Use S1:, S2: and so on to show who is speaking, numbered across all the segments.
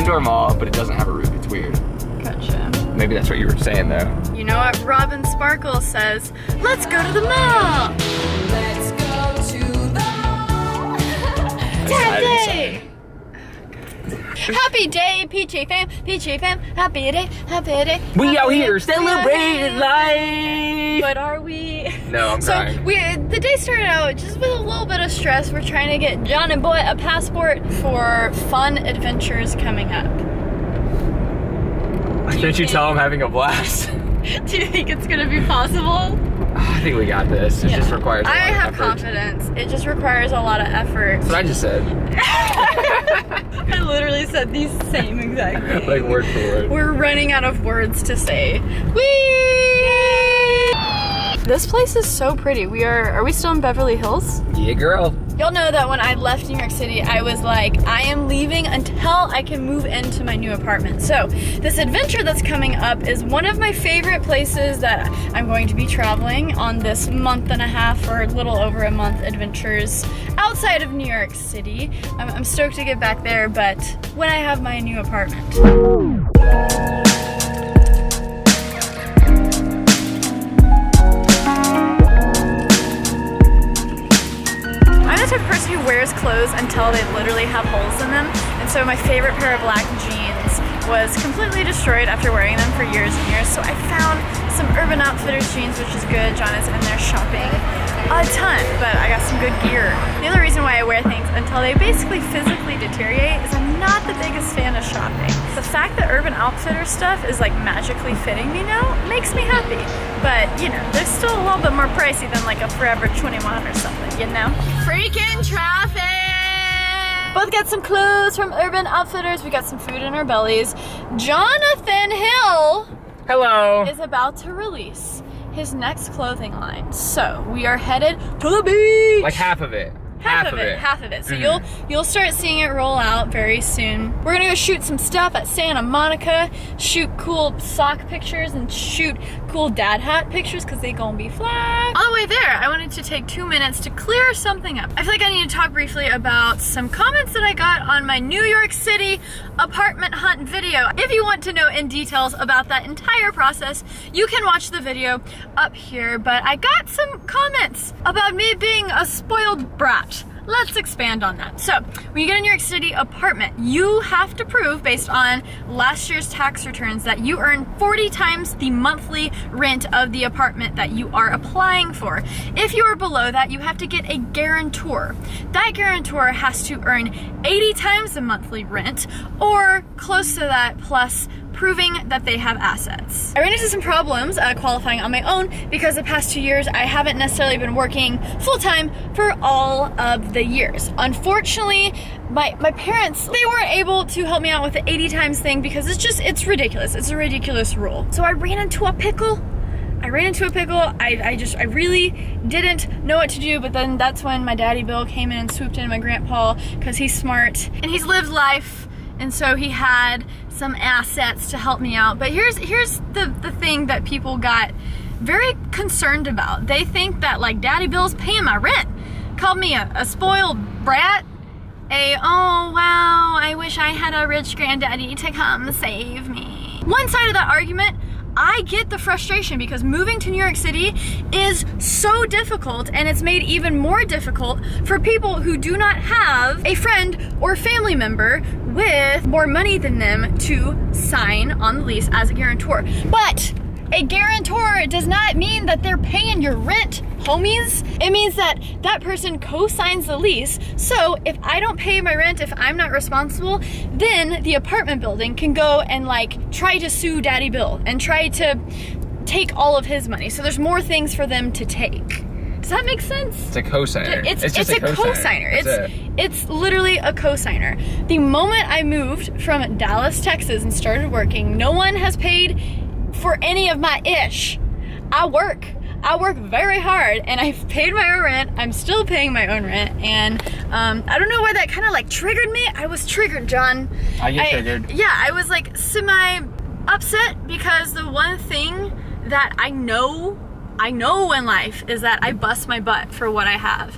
S1: indoor mall, but it doesn't have a roof. It's weird.
S2: Gotcha.
S1: Maybe that's what you were saying though.
S2: You know what Robin Sparkle says? Let's go to the mall!
S3: Let's go to the mall.
S2: Day! Happy day, Peachy fam, happy day, happy day.
S1: We out here celebrating life!
S2: But are we?
S1: No, I'm crying.
S2: So the day started out just with a little bit of stress. We're trying to get John and Boy a passport for fun adventures coming up.
S1: Shouldn't you tell them having a blast?
S2: Do you think it's gonna be possible?
S1: I think we got this. It just requires a lot of
S2: I have
S1: effort.
S2: confidence. It just requires a lot of effort.
S1: That's what I just said.
S2: I literally said the same exact thing.
S1: Like word for word.
S2: We're running out of words to say. Whee! This place is so pretty. Are we still in Beverly Hills?
S1: Yeah, girl.
S2: Y'all know that when I left New York City, I was like, I am leaving until I can move into my new apartment. So this adventure that's coming up is one of my favorite places that I'm going to be traveling on this month and a half or a little over a month adventures outside of New York City. I'm stoked to get back there, but when I have my new apartment. Person who wears clothes until they literally have holes in them, and so my favorite pair of black jeans was completely destroyed after wearing them for years and years, so I found some Urban Outfitters jeans, which is good. John is in there shopping a ton, but I got some good gear. The other reason why I wear things until they basically physically deteriorate is I'm not the biggest fan of shopping. The fact that Urban Outfitters stuff is like magically fitting me now makes me happy, but you know, they're still a little bit more pricey than like a Forever 21 or something, you know? Freaking traffic! Both got some clothes from Urban Outfitters. We got some food in our bellies. Jonathan Hill is about to release his next clothing line. So we are headed to the beach.
S1: Like half of it. Half of it.
S2: So you'll start seeing it roll out very soon. We're gonna go shoot some stuff at Santa Monica, shoot cool sock pictures and shoot cool dad hat pictures because they gonna be fly. On the way there, I wanted to take 2 minutes to clear something up. I feel like I need to talk briefly about some comments that I got on my New York City apartment hunt video. If you want to know in details about that entire process, you can watch the video up here, but I got some comments about me being a spoiled brat. Let's expand on that. So, when you get a New York City apartment, you have to prove, based on last year's tax returns, that you earn 40 times the monthly rent of the apartment that you are applying for. If you are below that, you have to get a guarantor. That guarantor has to earn 80 times the monthly rent, or close to that, plus proving that they have assets. I ran into some problems qualifying on my own because the past 2 years I haven't necessarily been working full-time for all of the years. Unfortunately, my parents, they weren't able to help me out with the 80 times thing because it's ridiculous. It's a ridiculous rule. So I ran into a pickle. I really didn't know what to do, but then that's when my daddy Bill came in and swooped in, my grandpa, because he's smart and he's lived life. And so he had some assets to help me out. But here's the thing that people got very concerned about. They think that like Daddy Bill's paying my rent. Called me a spoiled brat. Oh wow, I wish I had a rich granddaddy to come save me. One side of that argument, I get the frustration because moving to New York City is so difficult, and it's made even more difficult for people who do not have a friend or family member with more money than them to sign on the lease as a guarantor. But a guarantor does not mean that they're paying your rent, homies. It means that that person co-signs the lease. So if I don't pay my rent, if I'm not responsible, then the apartment building can go and like try to sue Daddy Bill and try to take all of his money. So there's more things for them to take. Does that make sense?
S1: It's a cosigner.
S2: It's just a cosigner. It's literally a cosigner. The moment I moved from Dallas, Texas and started working, no one has paid for any of my ish. I work very hard and I've paid my own rent. I'm still paying my own rent, and I don't know why that kind of like triggered me. I was triggered, John.
S1: I get triggered.
S2: Yeah, I was like semi upset because the one thing that I know in life is that I bust my butt for what I have.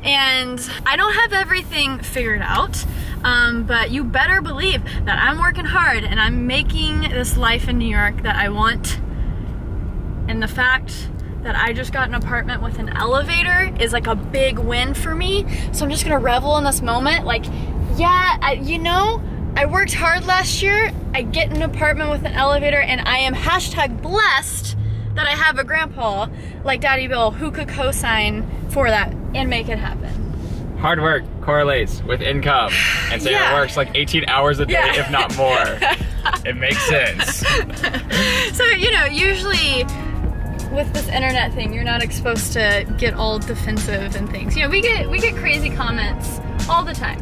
S2: And I don't have everything figured out. But you better believe that I'm working hard and I'm making this life in New York that I want. And the fact that I just got an apartment with an elevator is like a big win for me. So I'm just gonna revel in this moment. Like, yeah, you know, I worked hard last year. I get an apartment with an elevator and I am hashtag blessed that I have a grandpa like Daddy Bill who could co-sign for that and make it happen.
S4: Hard work correlates with income. And Sarah
S2: Yeah.
S4: works like 18 hours a day,
S2: Yeah.
S4: if not more. It makes sense.
S2: So, you know, usually with this internet thing, you're not supposed to get all defensive and things. You know, we get crazy comments all the time.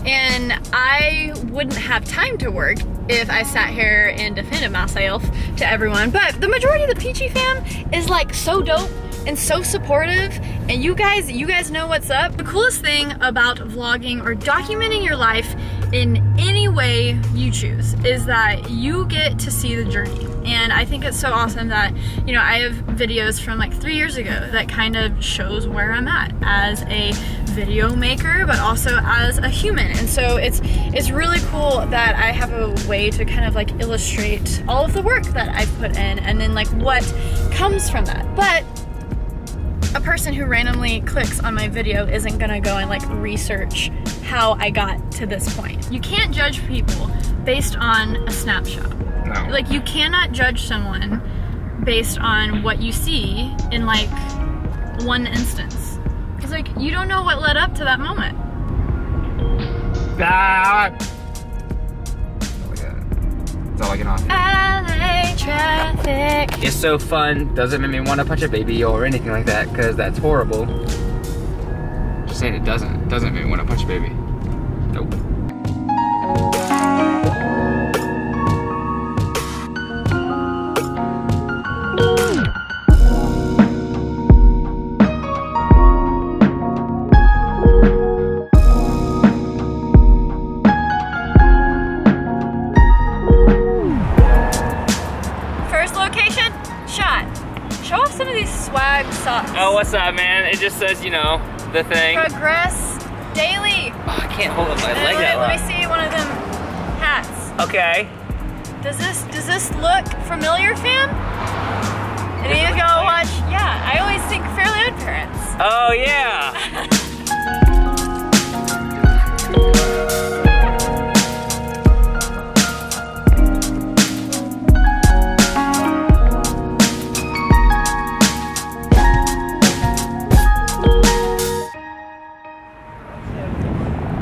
S2: And I wouldn't have time to work if I sat here and defended myself to everyone. But the majority of the Peachy fam is like so dope and so supportive, and you guys know what's up. The coolest thing about vlogging or documenting your life in any way you choose is that you get to see the journey. And I think it's so awesome that, you know, I have videos from like 3 years ago that kind of shows where I'm at as a video maker, but also as a human. And so it's really cool that I have a way to kind of like illustrate all of the work that I've put in and then like what comes from that. But a person who randomly clicks on my video isn't gonna go and like research how I got to this point. You can't judge people based on a snapshot.
S4: No.
S2: Like, you cannot judge someone based on what you see in like one instance. Because like, you don't know what led up to that moment.
S4: Ah! That's all I can offer.
S2: LA traffic.
S4: It's so fun, doesn't make me want to punch a baby or anything like that, because that's horrible. Just saying it doesn't make me want to punch a baby. Nope.
S2: Swag socks.
S1: Oh, what's up, man? It just says, you know, the thing.
S2: Progress daily.
S1: Oh, I can't hold up my
S2: And
S1: leg that
S2: let me
S1: long.
S2: see one of them hats.
S1: Okay.
S2: Does this look familiar, fam? Any of y'all watch? Yeah, I always think Fairly Odd Parents.
S1: Oh, yeah.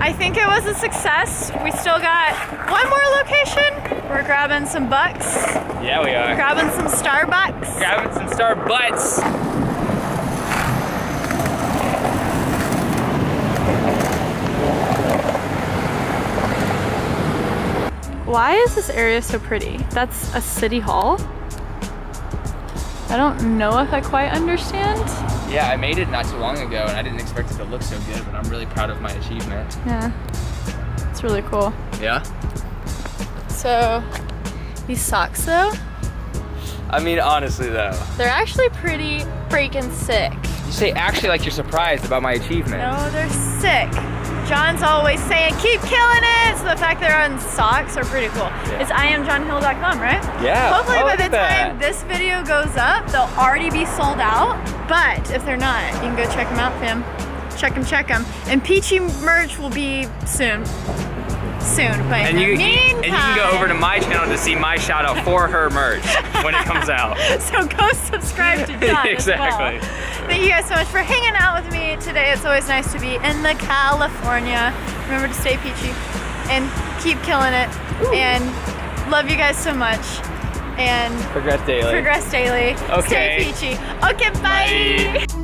S2: I think it was a success. We still got one more location. We're grabbing some bucks.
S1: Yeah, we are.
S2: Grabbing some Starbucks.
S1: Grabbing some star butts.
S2: Why is this area so pretty? That's a city hall? I don't know if I quite understand.
S4: Yeah, I made it not too long ago and I didn't expect it to look so good, but I'm really proud of my achievement.
S2: Yeah, it's really cool.
S4: Yeah?
S2: So, these socks though,
S4: I mean, honestly though.
S2: they're actually pretty freaking sick.
S4: You say actually like you're surprised about my achievement.
S2: No, they're sick. John's always saying, keep killing it! So the fact they're on socks are pretty cool.
S4: Yeah.
S2: It's IamJohnHill.com, right?
S4: Yeah.
S2: Hopefully
S4: oh,
S2: by
S4: look
S2: the
S4: at that.
S2: time this video goes up, they'll already be sold out. But if they're not, you can go check them out, fam. Check them. And Peachy merch will be soon. But
S1: And
S2: in
S1: you,
S2: the
S1: and you can go
S2: meantime-
S1: over to my channel to see my shout out for her merch when it comes out.
S2: So go subscribe to John
S1: Exactly.
S2: as well. Thank you guys so much for hanging out with me today. It's always nice to be in the California. Remember to stay peachy and keep killing it. And love you guys so much. And
S1: Progress daily.
S2: progress daily.
S1: Okay.
S2: Stay peachy. Okay, bye.
S1: Bye.